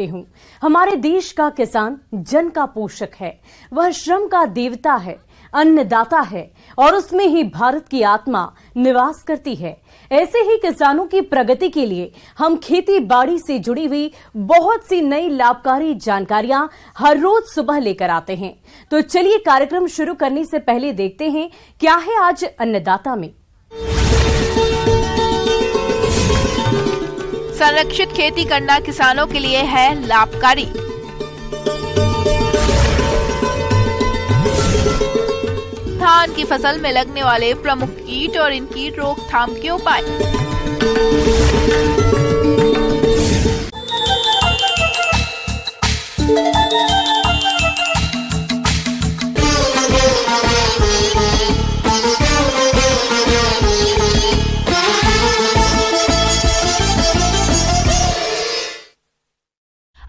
हूँ। हमारे देश का किसान जन का पोषक है, वह श्रम का देवता है, अन्नदाता है और उसमें ही भारत की आत्मा निवास करती है। ऐसे ही किसानों की प्रगति के लिए हम खेती बाड़ी से जुड़ी हुई बहुत सी नई लाभकारी जानकारियां हर रोज सुबह लेकर आते हैं। तो चलिए कार्यक्रम शुरू करने से पहले देखते हैं क्या है आज अन्नदाता में। संरक्षित खेती करना किसानों के लिए है लाभकारी। धान की फसल में लगने वाले प्रमुख कीट और इनकी रोकथाम के उपाय।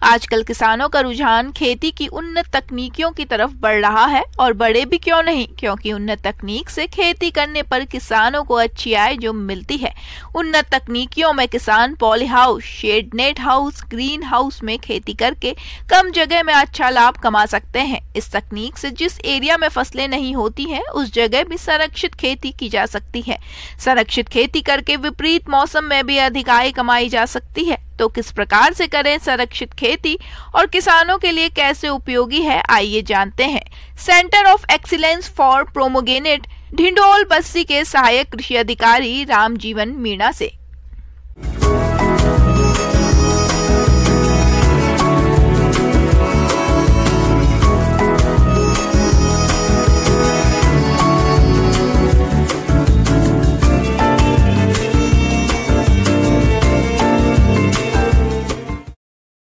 आजकल किसानों का रुझान खेती की उन्नत तकनीकियों की तरफ बढ़ रहा है और बढ़े भी क्यों नहीं, क्योंकि उन्नत तकनीक से खेती करने पर किसानों को अच्छी आय जो मिलती है। उन्नत तकनीकियों में किसान poly house, shade net house, green house में खेती करके कम जगह में अच्छा लाभ कमा सकते हैं। इस तकनीक से जिस एरिया में फसलें नहीं होती हैं उस जगह भी संरक्षित खेती की जा सकती है। संरक्षित खेती करके विपरीत मौसम में भी अधिक आय कमाई जा सकती है। तो किस प्रकार से करें संरक्षित खेती और किसानों के लिए कैसे उपयोगी है, आइए जानते हैं। Centre of excellence for pomegranate Dhindol Bassi के सहायक कृषि अधिकारी रामजीवन मीणा से।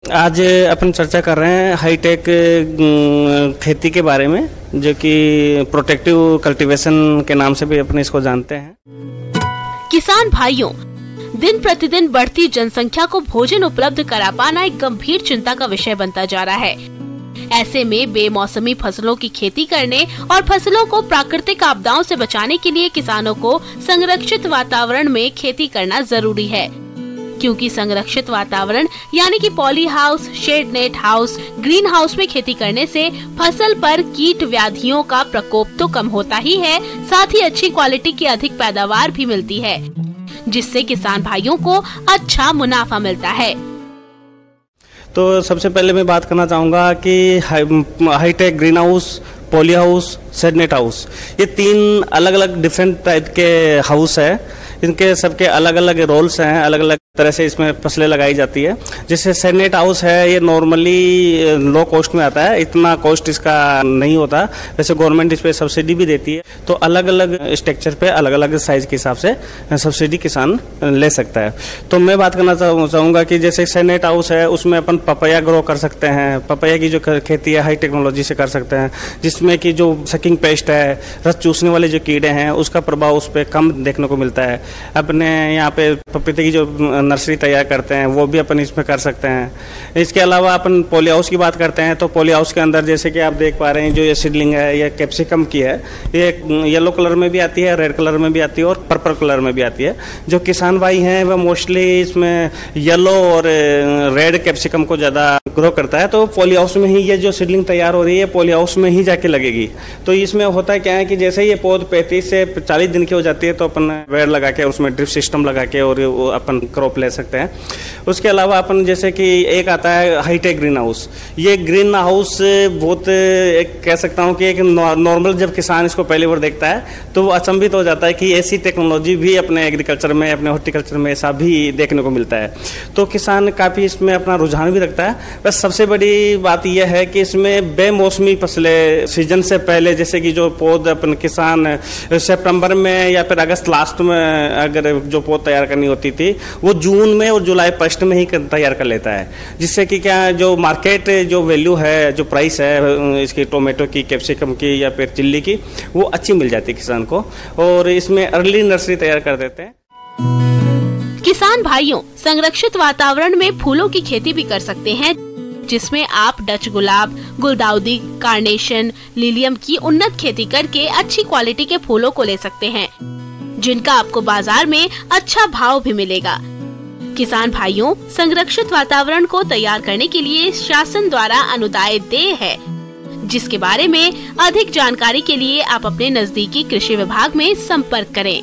आज अपन चर्चा कर रहे हैं हाईटेक खेती के बारे में, जो कि प्रोटेक्टिव कल्टीवेशन के नाम से भी अपन इसको जानते हैं। किसान भाइयों, दिन प्रतिदिन बढ़ती जनसंख्या को भोजन उपलब्ध करा पाना एक गंभीर चिंता का विषय बनता जा रहा है। ऐसे में बेमौसमी फसलों की खेती करने और फसलों को प्राकृतिक आपदाओं से बचाने के लिए किसानों को संरक्षित वातावरण में खेती करना जरूरी है, क्योंकि संरक्षित वातावरण यानी कि poly house, shade net house, green house में खेती करने से फसल पर कीट व्याधियों का प्रकोप तो कम होता ही है, साथ ही अच्छी क्वालिटी की अधिक पैदावार भी मिलती है, जिससे किसान भाइयों को अच्छा मुनाफा मिलता है। तो सबसे पहले मैं बात करना चाहूँगा कि hitech green house, poly house, shade net house, ये तीन अलग अलग डिफरेंट टाइप के हाउस है। इनके सबके अलग अलग रोल्स हैं, अलग अलग तरह से इसमें फसलें लगाई जाती है। जैसे शेड नेट हाउस है, ये नॉर्मली लो कॉस्ट में आता है, इतना कॉस्ट इसका नहीं होता। वैसे गवर्नमेंट इस पे सब्सिडी भी देती है, तो अलग अलग स्ट्रक्चर पे अलग अलग साइज के हिसाब से सब्सिडी किसान ले सकता है। तो मैं बात करना चाहूँगा कि जैसे शेड नेट हाउस है, उसमें अपन पपैया ग्रो कर सकते हैं। पपैया की जो खेती है हाई टेक्नोलॉजी से कर सकते हैं, जिसमें कि जो सकिंग पेस्ट है, रस चूसने वाले जो कीड़े हैं, उसका प्रभाव उस पर कम देखने को मिलता है। अपने यहाँ पे पपीते की जो नर्सरी तैयार करते हैं वो भी अपन इसमें कर सकते हैं। इसके अलावा अपन पॉली हाउस की बात करते हैं, तो पॉली हाउस के अंदर जैसे कि आप देख पा रहे हैं, जो ये सीडलिंग है, ये कैप्सिकम की है, ये येलो कलर में भी आती है, रेड कलर में भी आती है और पर्पल कलर में भी आती है। जो किसान भाई हैं वह मोस्टली इसमें येलो और रेड कैप्सिकम को ज़्यादा ग्रो करता है, तो पॉली हाउस में ही ये जो सीडलिंग तैयार हो रही है पॉली हाउस में ही जाके लगेगी। तो इसमें होता है क्या है कि जैसे ये पौध 35 से 40 दिन की हो जाती है, तो अपन वेड़ लगा के उसमें ड्रिप सिस्टम लगा के और वो अपन क्रॉप ले सकते हैं। उसके अलावा अपन जैसे कि एक आता है हाईटेक ग्रीन हाउस। ये ग्रीन हाउस बहुत एक कह सकता हूँ कि एक नॉर्मल, जब किसान इसको पहली बार देखता है तो वो अचंभित हो जाता है कि ऐसी टेक्नोलॉजी भी अपने एग्रीकल्चर में, अपने हॉर्टिकल्चर में ऐसा भी देखने को मिलता है। तो किसान काफ़ी इसमें अपना रुझान भी रखता है। बस सबसे बड़ी बात यह है कि इसमें बेमौसमी फसलें सीजन से पहले, जैसे कि जो पौध अपन किसान सितंबर में या फिर अगस्त लास्ट में अगर जो पौध तैयार करनी होती थी, वो जून में और जुलाई फर्स्ट में ही तैयार कर लेता है, जिससे कि क्या जो मार्केट जो वैल्यू है, जो प्राइस है इसकी टोमेटो की, कैप्सिकम की या फिर चिल्ली की, वो अच्छी मिल जाती है किसान को। और इसमें अर्ली नर्सरी तैयार कर देते हैं। किसान भाइयों, संरक्षित वातावरण में फूलों की खेती भी कर सकते हैं, जिसमें आप डच गुलाब, गुलदाउदी, कार्नेशन, लिलियम की उन्नत खेती करके अच्छी क्वालिटी के फूलों को ले सकते हैं, जिनका आपको बाजार में अच्छा भाव भी मिलेगा। किसान भाइयों, संरक्षित वातावरण को तैयार करने के लिए शासन द्वारा अनुदान देय है, जिसके बारे में अधिक जानकारी के लिए आप अपने नजदीकी कृषि विभाग में संपर्क करें।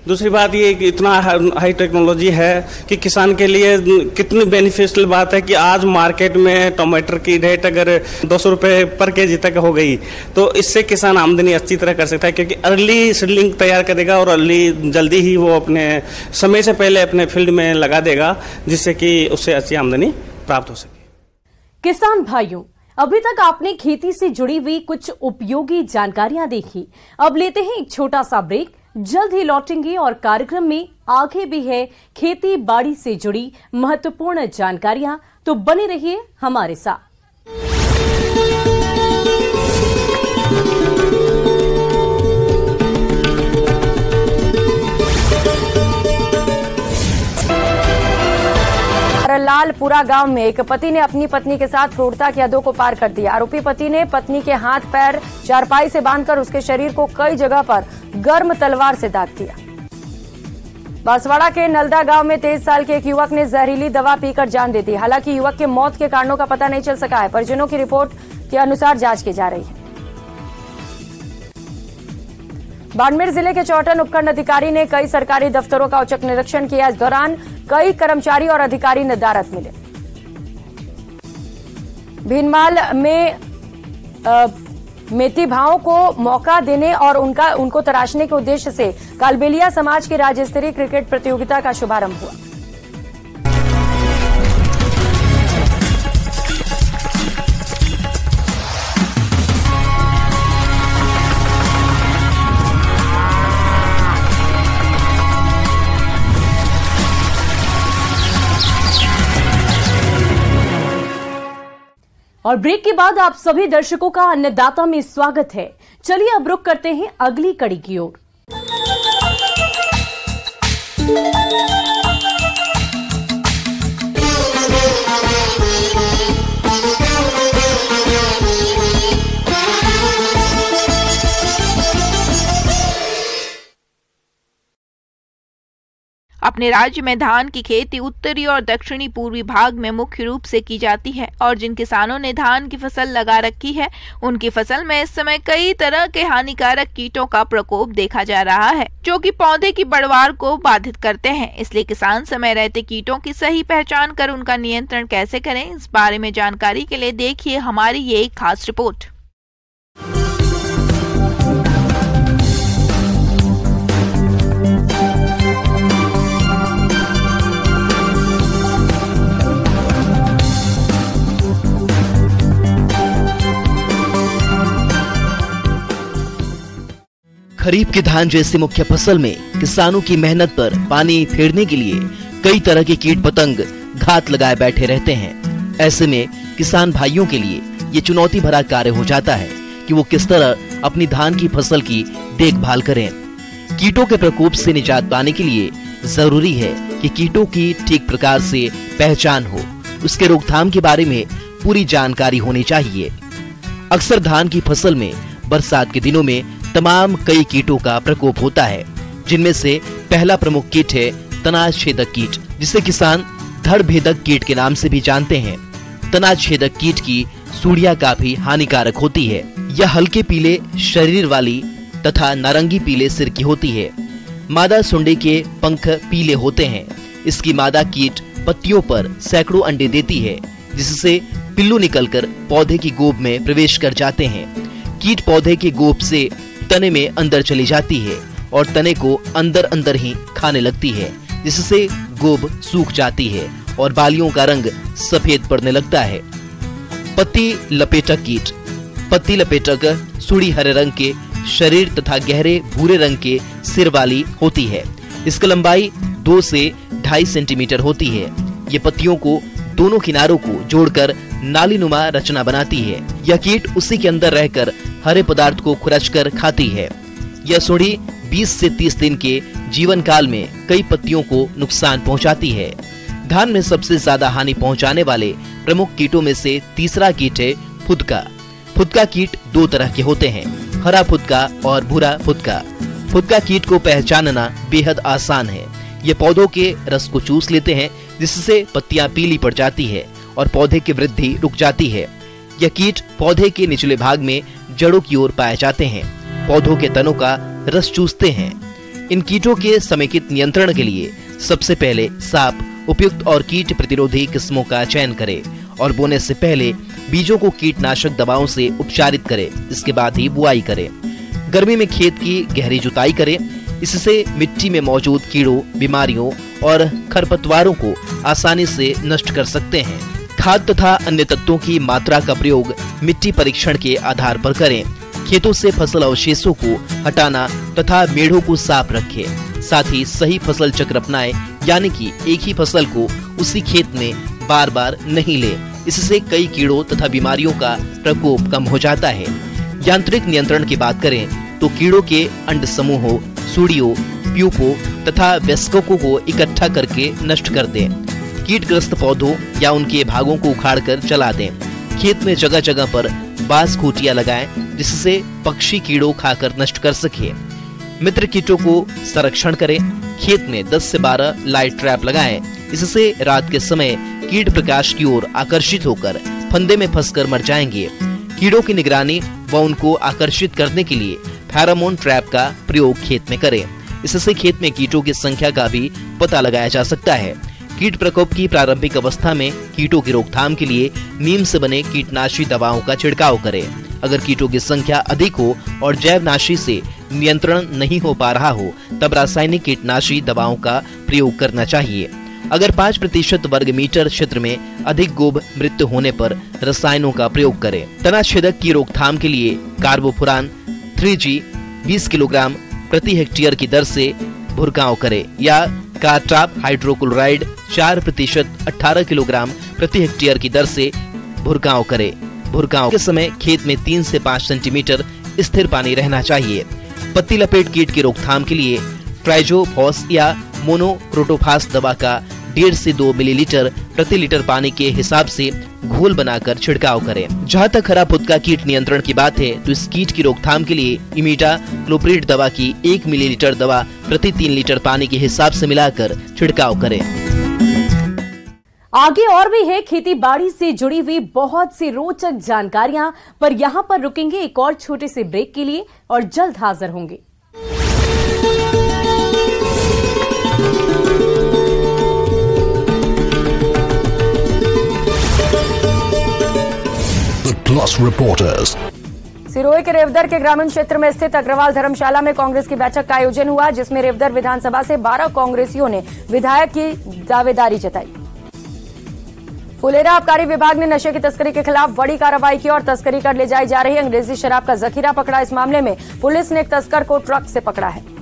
दूसरी बात ये कि इतना हाई टेक्नोलॉजी है कि किसान के लिए कितनी बेनिफिशियल बात है कि आज मार्केट में टमाटर की रेट अगर 200 रुपये पर केजी तक हो गई तो इससे किसान आमदनी अच्छी तरह कर सकता है, क्योंकि अर्ली सीडलिंग तैयार करेगा और अर्ली जल्दी ही वो अपने समय से पहले अपने फील्ड में लगा देगा, जिससे कि उससे अच्छी आमदनी प्राप्त हो सके। किसान भाइयों, अभी तक आपने खेती से जुड़ी हुई कुछ उपयोगी जानकारियां देखी। अब लेते हैं एक छोटा सा ब्रेक, जल्द ही लौटेंगे और कार्यक्रम में आगे भी है खेती बाड़ी से जुड़ी महत्वपूर्ण जानकारियां, तो बने रहिए हमारे साथ। लालपुरा गांव में एक पति ने अपनी पत्नी के साथ क्रूरता की हदों को पार कर दिया। आरोपी पति ने पत्नी के हाथ पैर चारपाई से बांधकर उसके शरीर को कई जगह पर गर्म तलवार से दाग दिया। बांसवाड़ा के नलदा गांव में 23 साल के एक युवक ने जहरीली दवा पीकर जान दे दी। हालांकि युवक के मौत के कारणों का पता नहीं चल सका है। परिजनों की रिपोर्ट के अनुसार जांच की जा रही है। बाड़मेर जिले के चौटन उपखंड अधिकारी ने कई सरकारी दफ्तरों का औचक निरीक्षण किया। इस दौरान कई कर्मचारी और अधिकारी नदारद मिले। भीनमाल में मेती भावों को मौका देने और उनको तराशने के उद्देश्य से कालबेलिया समाज की राज्य स्तरीय क्रिकेट प्रतियोगिता का शुभारंभ हुआ। और ब्रेक के बाद आप सभी दर्शकों का अन्नदाता में स्वागत है। चलिए अब रुक करते हैं अगली कड़ी की ओर। अपने राज्य में धान की खेती उत्तरी और दक्षिणी पूर्वी भाग में मुख्य रूप से की जाती है और जिन किसानों ने धान की फसल लगा रखी है उनकी फसल में इस समय कई तरह के हानिकारक कीटों का प्रकोप देखा जा रहा है, जो कि पौधे की बढ़वार को बाधित करते हैं। इसलिए किसान समय रहते कीटों की सही पहचान कर उनका नियंत्रण कैसे करें, इस बारे में जानकारी के लिए देखिए हमारी ये एक खास रिपोर्ट। खरीफ के धान जैसी मुख्य फसल में किसानों की मेहनत पर पानी फेरने के लिए कई तरह के कीट पतंग घात लगाए बैठे रहते हैं। ऐसे में किसान भाइयों के लिए ये चुनौती भरा कार्य हो जाता है कि वो किस तरह अपनी धान की फसल की देखभाल करें। कीटों के प्रकोप से निजात पाने के लिए जरूरी है कि कीटों की ठीक प्रकार से पहचान हो, उसके रोकथाम के बारे में पूरी जानकारी होनी चाहिए। अक्सर धान की फसल में बरसात के दिनों में तमाम कई कीटों का प्रकोप होता है, जिनमें से पहला प्रमुख कीट है तनाज छेदक कीट, जिसे किसान धड़ भेदक कीट के नाम से भी जानते हैं। तनाज छेदक कीट की सूढ़ियां काफी हानिकारक होती है। यह हल्के पीले शरीर वाली तथा नारंगी पीले सिर की होती है। मादा सुंडी के पंख पीले होते हैं। इसकी मादा कीट पत्तियों पर सैकड़ों अंडे देती है, जिससे पिल्लू निकलकर पौधे की गोब में प्रवेश कर जाते हैं। कीट पौधे के गोब से तने में अंदर चली जाती है और तने को अंदर अंदर ही खाने लगती है, जिससे गोब सूख जाती है और बालियों का रंग सफेद पड़ने लगता है। पत्ती लपेटक कीट। पत्ती लपेटक सूड़ी हरे रंग के शरीर तथा गहरे भूरे रंग के सिर वाली होती है। इसकी लंबाई 2 से 2.5 सेंटीमीटर होती है। ये पत्तियों को दोनों किनारों को जोड़कर नालीनुमा रचना बनाती है। यह कीट उसी के अंदर रहकर हरे पदार्थ को खुरचकर खाती है। यह सुंडी 20 से 30 दिन के जीवन काल में कई पत्तियों को नुकसान पहुंचाती है। धान में सबसे ज्यादा हानि पहुंचाने वाले प्रमुख कीटों में से तीसरा कीट है फुदका। फुदका कीट 2 तरह के होते हैं, हरा फुदका और भूरा फुदका। फुदका कीट को पहचानना बेहद आसान है। ये पौधों के रस को चूस लेते हैं, जिससे पत्तियां पीली पड़ जाती है और पौधे की वृद्धि रुक जाती है। यह कीट पौधे के निचले भाग में जड़ों की ओर पाए जाते हैं, पौधों के तनों का रस चूसते हैं। इन कीटों के समेकित नियंत्रण के लिए सबसे पहले साफ, उपयुक्त और कीट प्रतिरोधी किस्मों का चयन करें और बोने से पहले बीजों को कीटनाशक दवाओं से उपचारित करें। इसके बाद ही बुआई करें। गर्मी में खेत की गहरी जुताई करें, इससे मिट्टी में मौजूद कीड़ों, बीमारियों और खरपतवारों को आसानी से नष्ट कर सकते हैं। खाद तथा अन्य तत्वों की मात्रा का प्रयोग मिट्टी परीक्षण के आधार पर करें। खेतों से फसल अवशेषों को हटाना तथा मेढ़ों को साफ रखें। साथ ही सही फसल चक्र अपनाएं, यानी कि एक ही फसल को उसी खेत में बार बार नहीं ले। इससे कई कीड़ों तथा बीमारियों का प्रकोप कम हो जाता है। यांत्रिक नियंत्रण की बात करें तो कीड़ों के अंड समूहों, सुड़ियों, प्यूपों तथा वयस्कों को इकट्ठा करके नष्ट कर दें। कीटग्रस्त पौधों या उनके भागों को उखाड़कर जला दें। खेत में जगह जगह पर बांस खूंटियां लगाएं, जिससे पक्षी कीड़ों खाकर नष्ट कर सके। मित्र कीटों को संरक्षण करें। खेत में 10 से 12 लाइट ट्रैप लगाएं। इससे रात के समय कीट प्रकाश की ओर आकर्षित होकर फंदे में फंसकर मर जाएंगे। कीड़ों की निगरानी व उनको आकर्षित करने के लिए फेरोमोन ट्रैप का प्रयोग खेत में करें। इससे खेत में कीटों की संख्या का भी पता लगाया जा सकता है। कीट प्रकोप की प्रारंभिक अवस्था में कीटों की रोकथाम के लिए नीम से बने कीटनाशी दवाओं का छिड़काव करें। अगर कीटों की संख्या अधिक हो और जैवनाशी से नियंत्रण नहीं हो पा रहा हो, तब रासायनिक कीटनाशी दवाओं का प्रयोग करना चाहिए। अगर 5% वर्ग मीटर क्षेत्र में अधिक गोब मृत्यु होने पर रसायनों का प्रयोग करें। तना छेदक की रोकथाम के लिए कार्बोफुरान 3G 20 किलोग्राम प्रति हेक्टेयर की दर से भुरकाव करें या कार्टाप हाइड्रोक्लोराइड 4% 18 किलोग्राम प्रति हेक्टेयर की दर से भुरकाव करें। भुरकाव के समय खेत में 3 से 5 सेंटीमीटर स्थिर पानी रहना चाहिए। पत्ती लपेट कीट की रोकथाम के लिए ट्राइजोफॉस या मोनोक्रोटोफास दवा का 1.5 से 2 मिलीलीटर प्रति लीटर पानी के हिसाब से घोल बनाकर छिड़काव करें। जहाँ तक हरा फुदका कीट नियंत्रण की बात है तो इस कीट की रोकथाम के लिए इमिडाक्लोप्रिड दवा की 1 मिलीलीटर दवा प्रति 3 लीटर पानी के हिसाब से मिलाकर छिड़काव करें। आगे और भी है खेती बाड़ी से जुड़ी हुई बहुत सी रोचक जानकारियां, पर यहाँ पर रुकेंगे एक और छोटे से ब्रेक के लिए और जल्द हाजिर होंगे। Plus Reporters। सिरोही के रेवदर के ग्रामीण क्षेत्र में स्थित अग्रवाल धर्मशाला में कांग्रेस की बैठक का आयोजन हुआ, जिसमें रेवदर विधानसभा से 12 कांग्रेसियों ने विधायक की दावेदारी जताई। फुलेरा आबकारी विभाग ने नशे की तस्करी के खिलाफ बड़ी कार्रवाई की और तस्करी कर ले जाई जा रही अंग्रेजी शराब का जखीरा पकड़ा। इस मामले में पुलिस ने एक तस्कर को ट्रक से पकड़ा है।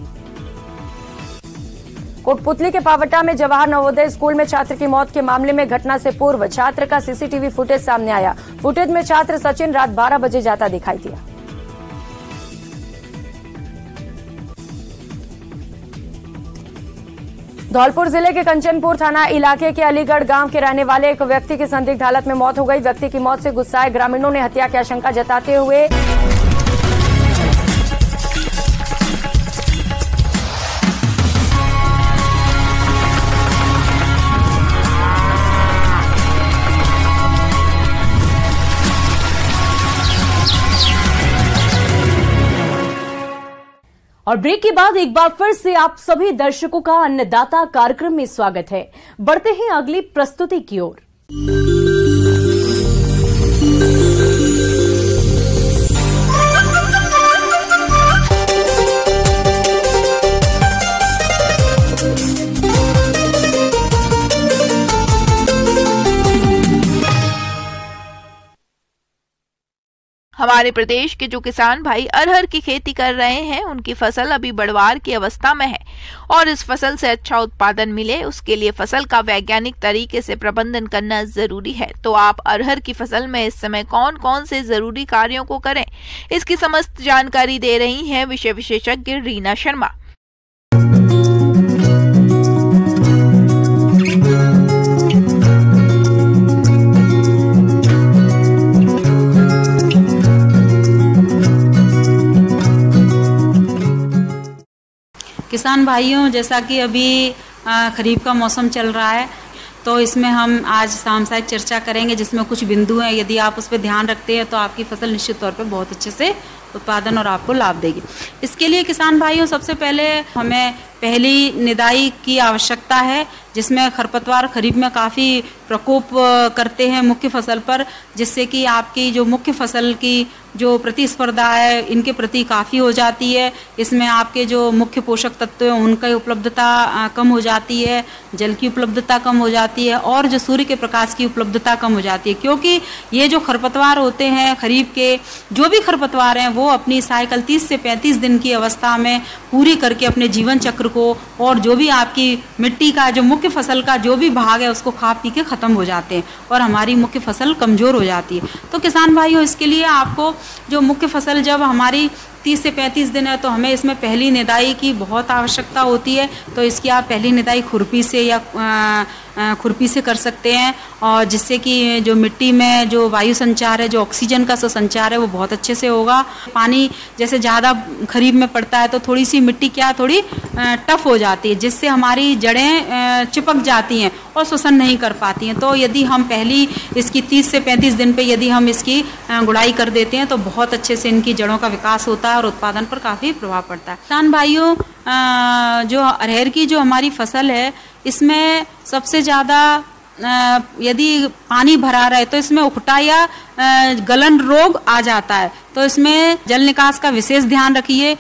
कोटपुतली के पावटा में जवाहर नवोदय स्कूल में छात्र की मौत के मामले में घटना से पूर्व छात्र का सीसीटीवी फुटेज सामने आया। फुटेज में छात्र सचिन रात 12 बजे जाता दिखाई दिया। धौलपुर जिले के कंचनपुर थाना इलाके के अलीगढ़ गांव के रहने वाले एक व्यक्ति की संदिग्ध हालत में मौत हो गई। व्यक्ति की मौत से गुस्साए ग्रामीणों ने हत्या की आशंका जताते हुए और ब्रेक के बाद एक बार फिर से आप सभी दर्शकों का अन्नदाता कार्यक्रम में स्वागत है। बढ़ते हैं अगली प्रस्तुति की ओर। हमारे प्रदेश के जो किसान भाई अरहर की खेती कर रहे हैं, उनकी फसल अभी बढ़वार की अवस्था में है और इस फसल से अच्छा उत्पादन मिले उसके लिए फसल का वैज्ञानिक तरीके से प्रबंधन करना जरूरी है। तो आप अरहर की फसल में इस समय कौन कौन से जरूरी कार्यों को करें, इसकी समस्त जानकारी दे रही हैं विषय विशेषज्ञ रीना शर्मा। किसान भाइयों, जैसा कि अभी खरीफ का मौसम चल रहा है, तो इसमें हम आज सामसाइड चर्चा करेंगे जिसमें कुछ बिंदु हैं, यदि आप उस पर ध्यान रखते हैं तो आपकी फसल निश्चित तौर पर बहुत अच्छे से उत्पादन और आपको लाभ देगी। इसके लिए किसान भाइयों सबसे पहले हमें पहली निदाई की आवश्यकता है, जिसमें खरपतवार खरीफ में काफ़ी प्रकोप करते हैं मुख्य फसल पर, जिससे कि आपकी जो मुख्य फसल की जो प्रतिस्पर्धा है इनके प्रति काफ़ी हो जाती है। इसमें आपके जो मुख्य पोषक तत्व हैं उनकी उपलब्धता कम हो जाती है, जल की उपलब्धता कम हो जाती है और जो सूर्य के प्रकाश की उपलब्धता कम हो जाती है, क्योंकि ये जो खरपतवार होते हैं खरीफ के जो भी खरपतवार हैं वो अपनी साइकिल 30 से 35 दिन की अवस्था में पूरी करके अपने जीवन चक्र को और जो भी आपकी मिट्टी का जो मुख्य फसल का जो भी भाग है उसको खा पी के ख़त्म हो जाते हैं और हमारी मुख्य फसल कमज़ोर हो जाती है। तो किसान भाइयों इसके लिए आपको जो मुख्य फसल जब हमारी 30 से 35 दिन है तो हमें इसमें पहली निदाई की बहुत आवश्यकता होती है। तो इसकी आप पहली निदाई खुरपी से या खुरपी से कर सकते हैं, और जिससे कि जो मिट्टी में जो वायु संचार है, जो ऑक्सीजन का संचार है वो बहुत अच्छे से होगा। पानी जैसे ज़्यादा खरीफ में पड़ता है तो थोड़ी सी मिट्टी क्या थोड़ी टफ हो जाती है, जिससे हमारी जड़ें चिपक जाती हैं और शोषण नहीं कर पाती हैं। तो यदि हम पहली इसकी 30 से 35 दिन पे यदि हम इसकी गुड़ाई कर देते हैं तो बहुत अच्छे से इनकी जड़ों का विकास होता है और उत्पादन पर काफ़ी प्रभाव पड़ता है। किसान भाइयों जो अरहर की जो हमारी फसल है इसमें सबसे ज़्यादा यदि पानी भरा रहे तो इसमें उखटा या गलन रोग आ जाता है, तो इसमें जल निकास का विशेष ध्यान रखिए।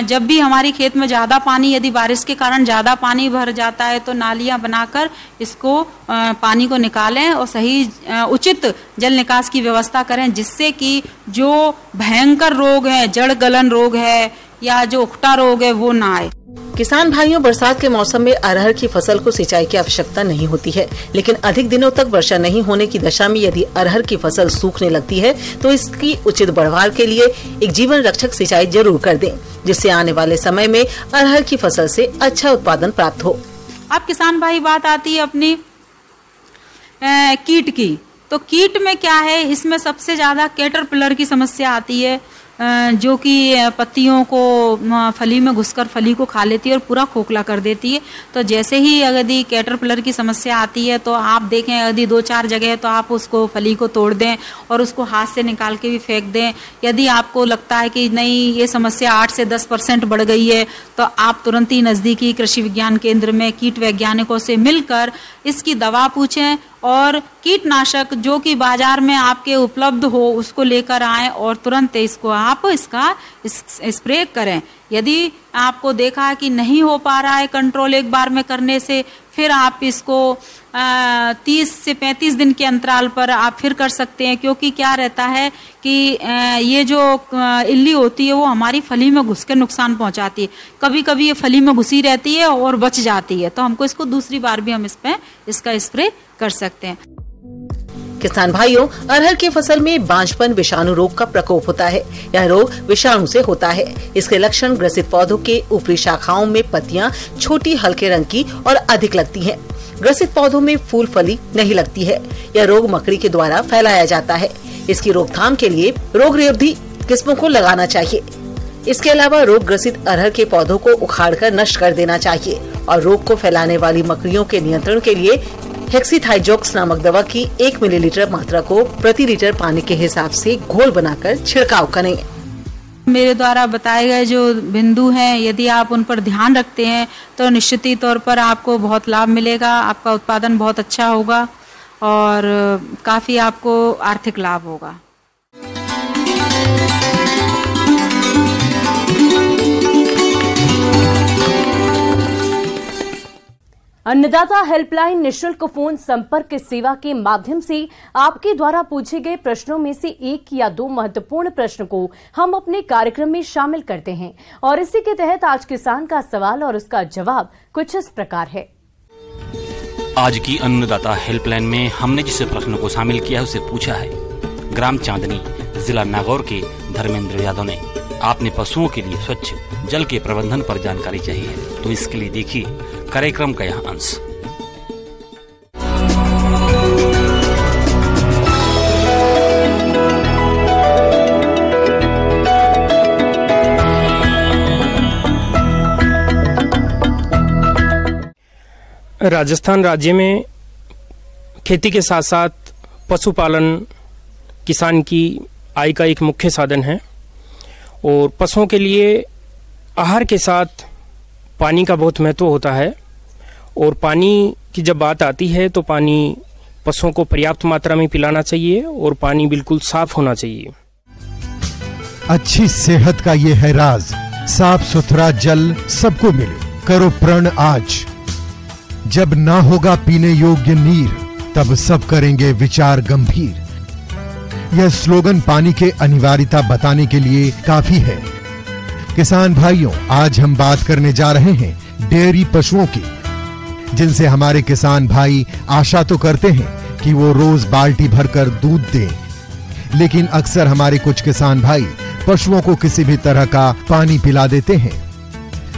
जब भी हमारी खेत में ज़्यादा पानी यदि बारिश के कारण ज़्यादा पानी भर जाता है तो नालियाँ बनाकर इसको पानी को निकालें और सही उचित जल निकास की व्यवस्था करें, जिससे कि जो भयंकर रोग है, जड़ गलन रोग है या जो उखटा रोग है वो ना आए। किसान भाइयों, बरसात के मौसम में अरहर की फसल को सिंचाई की आवश्यकता नहीं होती है, लेकिन अधिक दिनों तक वर्षा नहीं होने की दशा में यदि अरहर की फसल सूखने लगती है तो इसकी उचित बढ़वार के लिए एक जीवन रक्षक सिंचाई जरूर कर दें, जिससे आने वाले समय में अरहर की फसल से अच्छा उत्पादन प्राप्त हो। अब किसान भाई बात आती है अपनी कीट की, तो कीट में क्या है, इसमें सबसे ज्यादा कैटरपिलर की समस्या आती है, जो कि पत्तियों को फली में घुसकर फली को खा लेती है और पूरा खोखला कर देती है। तो जैसे ही यदि कैटरपिलर की समस्या आती है तो आप देखें यदि 2-4 जगह तो आप उसको फली को तोड़ दें और उसको हाथ से निकाल के भी फेंक दें। यदि आपको लगता है कि नहीं ये समस्या 8 से 10% बढ़ गई है तो आप तुरंत ही नज़दीकी कृषि विज्ञान केंद्र में कीट वैज्ञानिकों से मिलकर इसकी दवा पूछें और कीटनाशक जो कि बाजार में आपके उपलब्ध हो उसको लेकर आएं और तुरंत इसको आप इसका स्प्रे करें। यदि आपको देखा कि नहीं हो पा रहा है कंट्रोल एक बार में करने से, फिर आप इसको 30 से 35 दिन के अंतराल पर आप फिर कर सकते हैं, क्योंकि क्या रहता है कि ये जो इल्ली होती है वो हमारी फली में घुस के नुकसान पहुंचाती है। कभी कभी ये फली में घुसी रहती है और बच जाती है, तो हमको इसको दूसरी बार भी हम इसका स्प्रे कर सकते हैं। किसान भाइयों, अरहर की फसल में बांझपन विषाणु रोग का प्रकोप होता है। यह रोग विषाणु से होता है। इसके लक्षण ग्रसित पौधों के ऊपरी शाखाओं में पत्तियां छोटी हल्के रंग की और अधिक लगती हैं। ग्रसित पौधों में फूल फली नहीं लगती है। यह रोग मकड़ी के द्वारा फैलाया जाता है। इसकी रोकथाम के लिए रोग निरोधी किस्मों को लगाना चाहिए। इसके अलावा रोग ग्रसित अरहर के पौधों को उखाड़कर नष्ट कर देना चाहिए और रोग को फैलाने वाली मकड़ियों के नियंत्रण के लिए हेक्सीथाइजोक्स नामक दवा की 1 मिलीलीटर मात्रा को प्रति लीटर पानी के हिसाब से घोल बनाकर छिड़काव करें। मेरे द्वारा बताए गए जो बिंदु हैं, यदि आप उन पर ध्यान रखते हैं तो निश्चित ही तौर पर आपको बहुत लाभ मिलेगा, आपका उत्पादन बहुत अच्छा होगा और काफी आपको आर्थिक लाभ होगा। अन्नदाता हेल्पलाइन निशुल्क फोन संपर्क सेवा के माध्यम से आपके द्वारा पूछे गए प्रश्नों में से 1 या 2 महत्वपूर्ण प्रश्न को हम अपने कार्यक्रम में शामिल करते हैं और इसी के तहत आज किसान का सवाल और उसका जवाब कुछ इस प्रकार है। आज की अन्नदाता हेल्पलाइन में हमने जिस प्रश्न को शामिल किया है उसे पूछा है ग्राम चांदनी, जिला नागौर के धर्मेंद्र यादव ने। आपने पशुओं के लिए स्वच्छ जल के प्रबंधन पर जानकारी चाहिए, तो इसके लिए देखिए कार्यक्रम का यह अंश। राजस्थान राज्य में खेती के साथ साथ पशुपालन किसान की आय का एक मुख्य साधन है और पशुओं के लिए आहार के साथ पानी का बहुत महत्व होता है। और पानी की जब बात आती है तो पानी पशुओं को पर्याप्त मात्रा में पिलाना चाहिए और पानी बिल्कुल साफ होना चाहिए। अच्छी सेहत का ये है राज, साफ सुथरा जल सबको मिले, करो प्रण आज। जब ना होगा पीने योग्य नीर, तब सब करेंगे विचार गंभीर। यह स्लोगन पानी के अनिवार्यता बताने के लिए काफी है। किसान भाइयों, आज हम बात करने जा रहे हैं डेयरी पशुओं की, जिनसे हमारे किसान भाई आशा तो करते हैं कि वो रोज बाल्टी भरकर दूध दें, लेकिन अक्सर हमारे कुछ किसान भाई पशुओं को किसी भी तरह का पानी पिला देते हैं,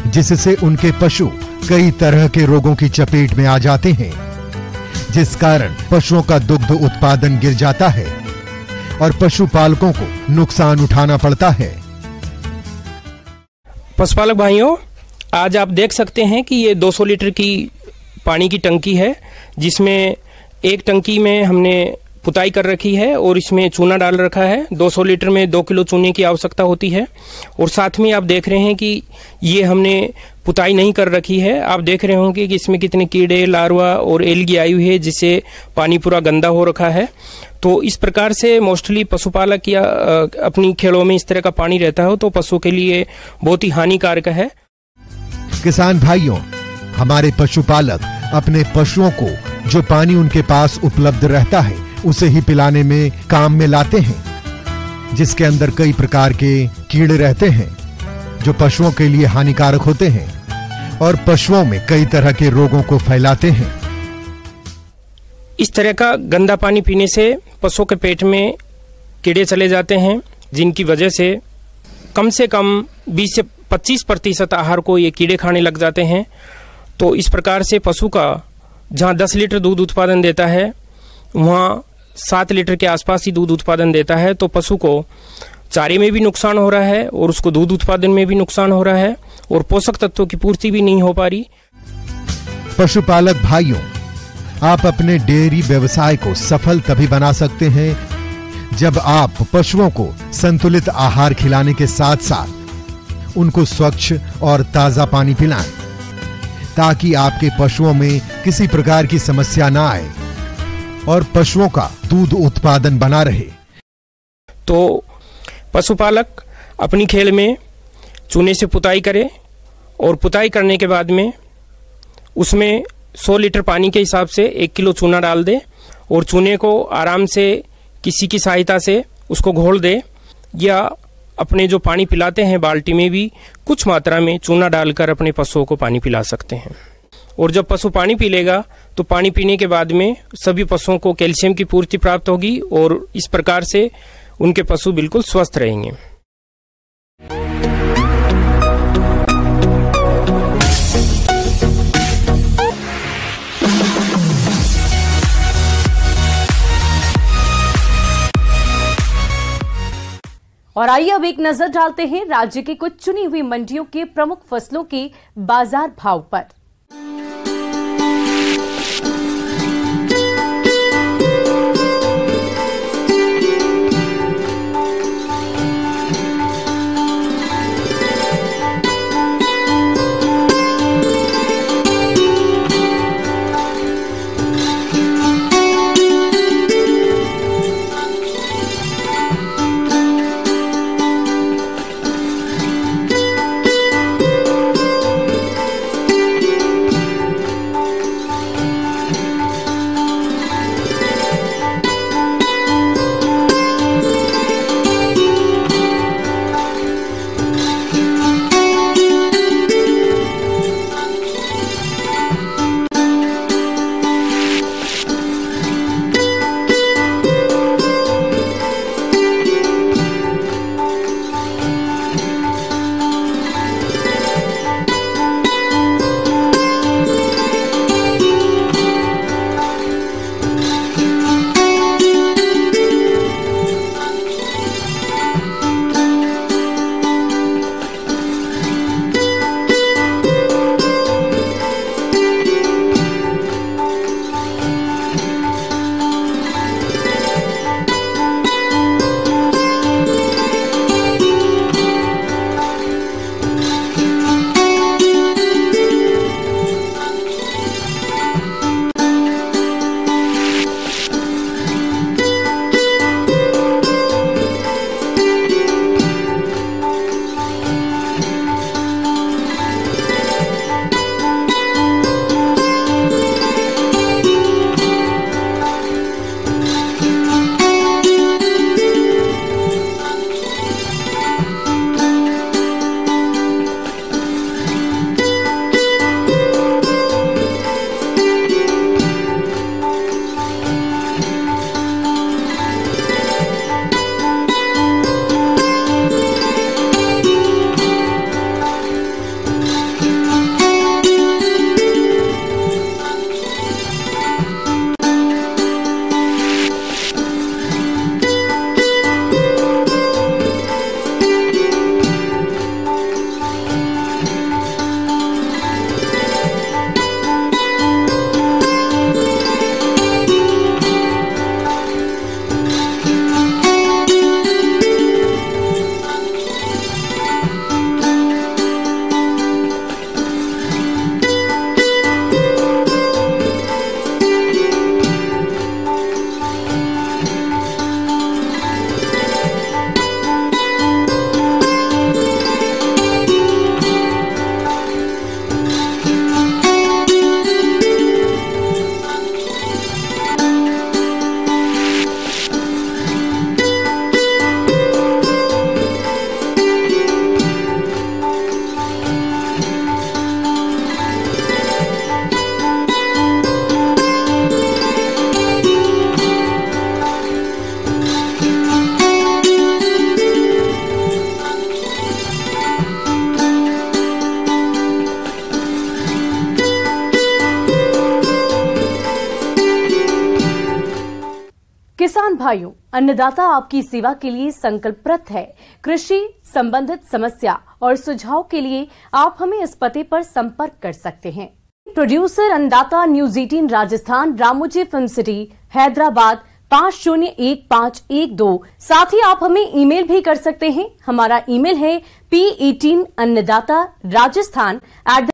जिससे उनके पशु कई तरह के रोगों की चपेट में आ जाते हैं, जिस कारण पशुओं का दुग्ध उत्पादन गिर जाता है और पशुपालकों को नुकसान उठाना पड़ता है। पशुपालक भाइयों, आज आप देख सकते हैं कि ये 200 लीटर की पानी की टंकी है, जिसमें एक टंकी में हमने पुताई कर रखी है और इसमें चूना डाल रखा है। 200 लीटर में 2 किलो चूने की आवश्यकता होती है। और साथ में आप देख रहे हैं कि ये हमने पुताई नहीं कर रखी है। आप देख रहे होंगे कि इसमें कितने कीड़े, लार्वा और एलगी आई हुई है, जिससे पानी पूरा गंदा हो रखा है। तो इस प्रकार से मोस्टली पशुपालक या अपनी खेड़ों में इस तरह का पानी रहता है तो पशु के लिए बहुत ही हानिकारक है। किसान भाइयों, हमारे पशुपालक अपने पशुओं को जो पानी उनके पास उपलब्ध रहता है उसे ही पिलाने में काम में लाते हैं, जिसके अंदर कई प्रकार के कीड़े रहते हैं जो पशुओं के लिए हानिकारक होते हैं और पशुओं में कई तरह के रोगों को फैलाते हैं। इस तरह का गंदा पानी पीने से पशुओं के पेट में कीड़े चले जाते हैं, जिनकी वजह से कम 20 से 25% आहार को ये कीड़े खाने लग जाते हैं। तो इस प्रकार से पशु का जहाँ 10 लीटर दूध उत्पादन देता है वहाँ 7 लीटर के आसपास ही दूध उत्पादन देता है। तो पशु को चारे में भी नुकसान हो रहा है और उसको दूध उत्पादन में भी नुकसान हो रहा है और पोषक तत्वों की पूर्ति भी नहीं हो पा रही। पशुपालक भाइयों, आप अपने डेयरी व्यवसाय को सफल तभी बना सकते हैं जब आप पशुओं को संतुलित आहार खिलाने के साथ साथ उनको स्वच्छ और ताजा पानी पिलाएं, ताकि आपके पशुओं में किसी प्रकार की समस्या ना आए और पशुओं का दूध उत्पादन बना रहे। तो पशुपालक अपनी खेल में चूने से पुताई करे और पुताई करने के बाद में उसमें 100 लीटर पानी के हिसाब से 1 किलो चूना डाल दे और चूने को आराम से किसी की सहायता से उसको घोल दे, या अपने जो पानी पिलाते हैं बाल्टी में भी कुछ मात्रा में चूना डालकर अपने पशुओं को पानी पिला सकते हैं। और जब पशु पानी पी लेगा तो पानी पीने के बाद में सभी पशुओं को कैल्शियम की पूर्ति प्राप्त होगी और इस प्रकार से उनके पशु बिल्कुल स्वस्थ रहेंगे। और आइए अब एक नजर डालते हैं राज्य की कुछ चुनी हुई मंडियों के प्रमुख फसलों के बाजार भाव पर। किसान भाइयों, अन्नदाता आपकी सेवा के लिए संकल्परत है। कृषि संबंधित समस्या और सुझाव के लिए आप हमें इस पते पर संपर्क कर सकते हैं। प्रोड्यूसर अन्नदाता, news 18 Rajasthan, Ramoji film city, Hyderabad 501512। साथ ही आप हमें ईमेल भी कर सकते हैं। हमारा ईमेल है P18 अन्नदाता राजस्थान